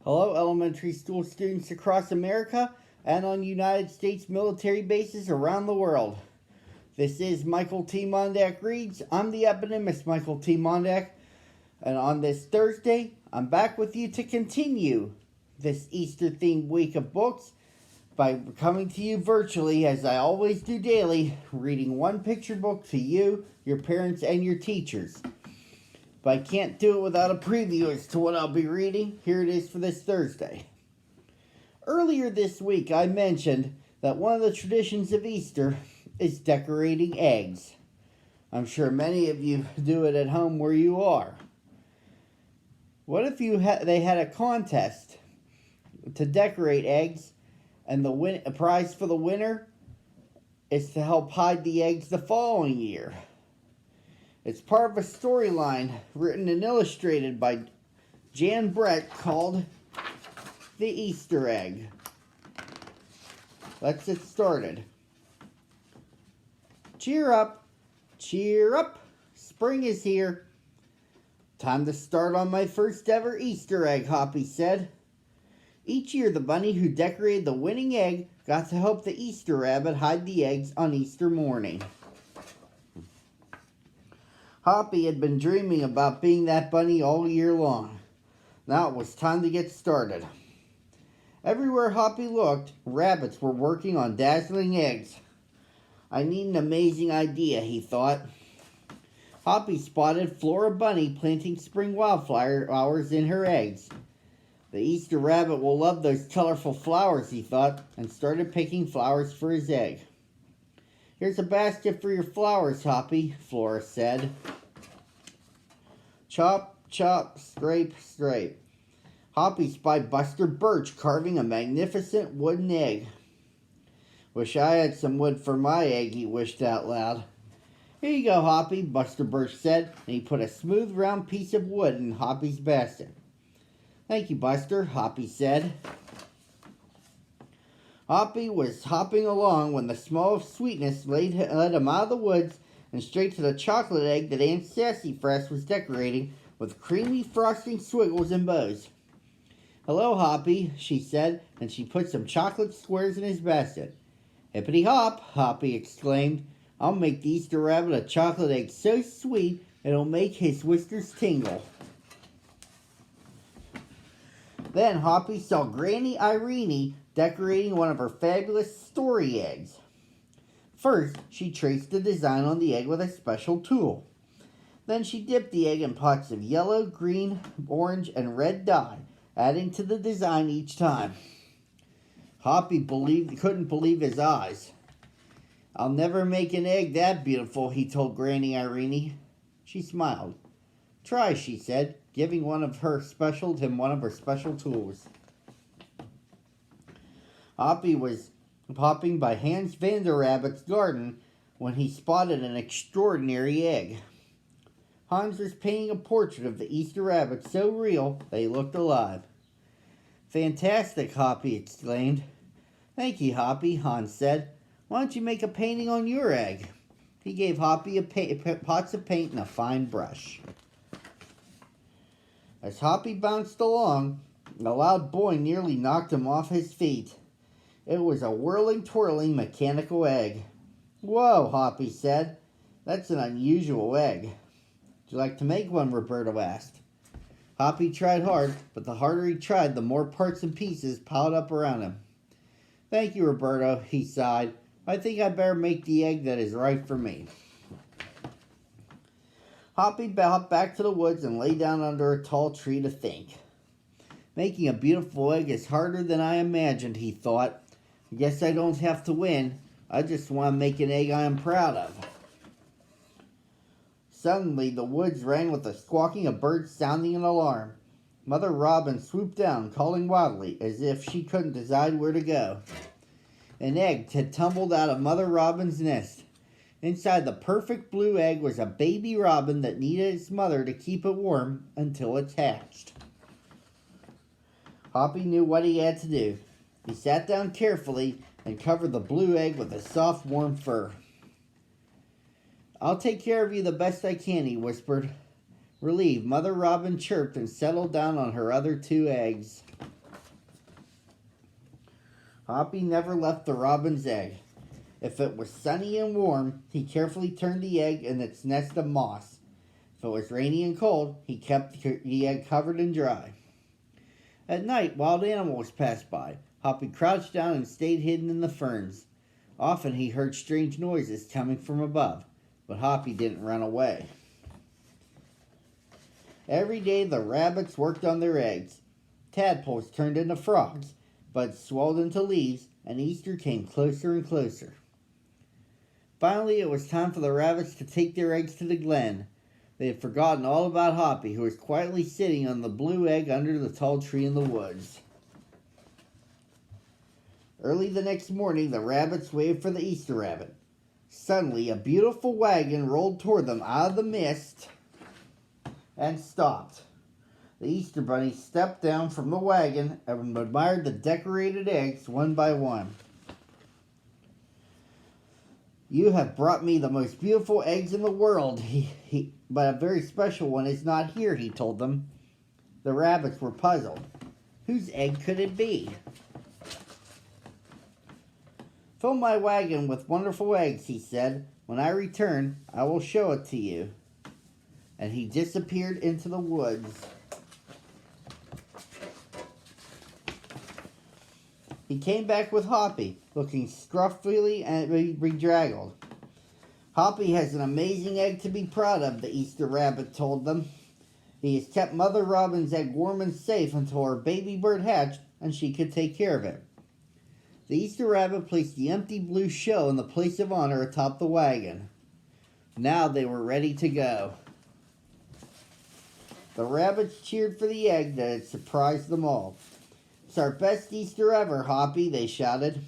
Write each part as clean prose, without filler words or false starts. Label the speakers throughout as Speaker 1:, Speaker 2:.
Speaker 1: Hello, elementary school students across America and on United States military bases around the world. This is Michael T. Mondak Reads. I'm the eponymous Michael T. Mondak, and on this Thursday, I'm back with you to continue this Easter-themed week of books by coming to you virtually, as I always do daily, reading one picture book to you, your parents, and your teachers. But I can't do it without a preview as to what I'll be reading. Here it is for this Thursday. Earlier this week, I mentioned that one of the traditions of Easter is decorating eggs. I'm sure many of you do it at home where you are. What if they had a contest to decorate eggs, and the prize for the winner is to help hide the eggs the following year? It's part of a storyline written and illustrated by Jan Brett called The Easter Egg. Let's get started. Cheer up, cheer up, spring is here. Time to start on my first ever Easter egg, Hoppy said. Each year the bunny who decorated the winning egg got to help the Easter rabbit hide the eggs on Easter morning. Hoppy had been dreaming about being that bunny all year long. Now it was time to get started. Everywhere Hoppy looked, rabbits were working on dazzling eggs. I need an amazing idea, he thought. Hoppy spotted Flora Bunny planting spring wildflowers in her eggs. The Easter rabbit will love those colorful flowers, he thought, and started picking flowers for his egg. Here's a basket for your flowers, Hoppy, Flora said. Chop, chop, scrape, scrape. Hoppy spied Buster Birch carving a magnificent wooden egg. Wish I had some wood for my egg, he wished out loud. Here you go, Hoppy, Buster Birch said, and he put a smooth round piece of wood in Hoppy's basket. Thank you, Buster, Hoppy said. Hoppy was hopping along when the smell of sweetness led him out of the woods and straight to the chocolate egg that Aunt Sassafras was decorating with creamy frosting squiggles and bows. Hello, Hoppy, she said, and she put some chocolate squares in his basket. Hippity hop, Hoppy exclaimed. I'll make the Easter rabbit a chocolate egg so sweet it'll make his whiskers tingle. Then Hoppy saw Granny Irene decorating one of her fabulous story eggs. First, she traced the design on the egg with a special tool. Then she dipped the egg in pots of yellow, green, orange, and red dye, adding to the design each time. Hoppy couldn't believe his eyes. I'll never make an egg that beautiful, he told Granny Irene. She smiled. Try, she said, giving him one of her special tools. Hoppy was hopping by Hans Vanderrabbit's garden when he spotted an extraordinary egg. Hans was painting a portrait of the Easter rabbit so real they looked alive. Fantastic, Hoppy exclaimed. Thank you, Hoppy, Hans said. Why don't you make a painting on your egg? He gave Hoppy pots of paint and a fine brush. As Hoppy bounced along, a loud boing nearly knocked him off his feet. It was a whirling, twirling mechanical egg. Whoa, Hoppy said. That's an unusual egg. Would you like to make one? Roberto asked. Hoppy tried hard, but the harder he tried, the more parts and pieces piled up around him. Thank you, Roberto, he sighed. I think I'd better make the egg that is right for me. Hoppy hopped back to the woods and lay down under a tall tree to think. Making a beautiful egg is harder than I imagined, he thought. I guess I don't have to win. I just want to make an egg I am proud of. Suddenly, the woods rang with the squawking of birds sounding an alarm. Mother Robin swooped down, calling wildly, as if she couldn't decide where to go. An egg had tumbled out of Mother Robin's nest. Inside the perfect blue egg was a baby robin that needed its mother to keep it warm until it hatched. Hoppy knew what he had to do. He sat down carefully and covered the blue egg with his soft, warm fur. I'll take care of you the best I can, he whispered. Relieved, Mother Robin chirped and settled down on her other two eggs. Hoppy never left the robin's egg. If it was sunny and warm, he carefully turned the egg in its nest of moss. If it was rainy and cold, he kept the egg covered and dry. At night, wild animals passed by. Hoppy crouched down and stayed hidden in the ferns. Often he heard strange noises coming from above, but Hoppy didn't run away. Every day the rabbits worked on their eggs. Tadpoles turned into frogs, buds swelled into leaves, and Easter came closer and closer. Finally, it was time for the rabbits to take their eggs to the glen. They had forgotten all about Hoppy, who was quietly sitting on the blue egg under the tall tree in the woods. Early the next morning, the rabbits waited for the Easter rabbit. Suddenly, a beautiful wagon rolled toward them out of the mist and stopped. The Easter bunny stepped down from the wagon and admired the decorated eggs one by one. "You have brought me the most beautiful eggs in the world, but a very special one is not here," he told them. The rabbits were puzzled. Whose egg could it be? "Fill my wagon with wonderful eggs," he said. "When I return, I will show it to you." And he disappeared into the woods. He came back with Hoppy, looking scruffy and bedraggled. "Hoppy has an amazing egg to be proud of," the Easter rabbit told them. "He has kept Mother Robin's egg warm and safe until her baby bird hatched and she could take care of it." The Easter rabbit placed the empty blue shell in the place of honor atop the wagon. Now they were ready to go. The rabbits cheered for the egg that had surprised them all. "It's our best Easter ever, Hoppy," they shouted.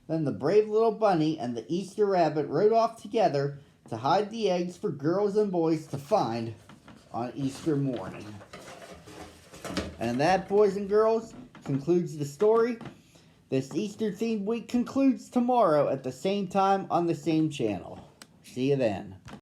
Speaker 1: Then the brave little bunny and the Easter rabbit rode off together to hide the eggs for girls and boys to find on Easter morning. And that, boys and girls, concludes the story. This Easter-themed week concludes tomorrow at the same time on the same channel. See you then.